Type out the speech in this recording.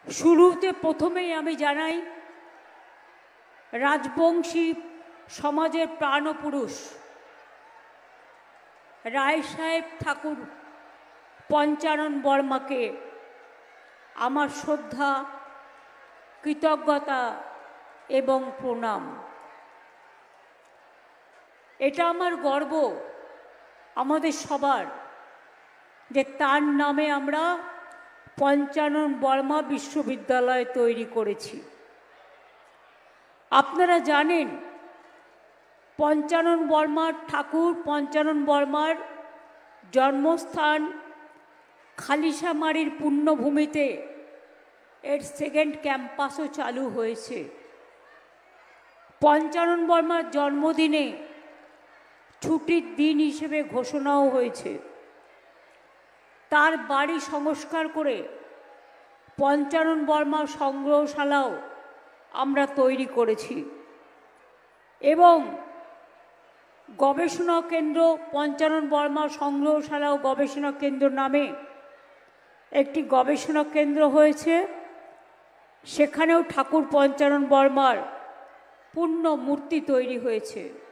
শুরুতে প্রথমেই আমি জানাই রাজবংশী সমাজের প্রাণপুরুষ রায় সাহেব ঠাকুর পঞ্চানন বর্মাকে আমার শ্রদ্ধা, কৃতজ্ঞতা এবং প্রণাম। এটা আমার গর্ব আমাদের সবার যে তার নামে আমরা পঞ্চানন বর্মা বিশ্ববিদ্যালয় তৈরি করেছি। আপনারা জানেন পঞ্চানন বর্মার ঠাকুর পঞ্চানন বর্মার জন্মস্থান খালিশামারির পুণ্যভূমিতে এর সেকেন্ড ক্যাম্পাসও চালু হয়েছে। পঞ্চানন বর্মার জন্মদিনে ছুটির দিন হিসেবে ঘোষণাও হয়েছে। তার বাড়ি সংস্কার করে পঞ্চানন বর্মা সংগ্রহশালাও আমরা তৈরি করেছি এবং গবেষণা কেন্দ্র পঞ্চানন বর্মা সংগ্রহশালা ও গবেষণা কেন্দ্র নামে একটি গবেষণা কেন্দ্র হয়েছে। সেখানেও ঠাকুর পঞ্চানন বর্মার পূর্ণ মূর্তি তৈরি হয়েছে।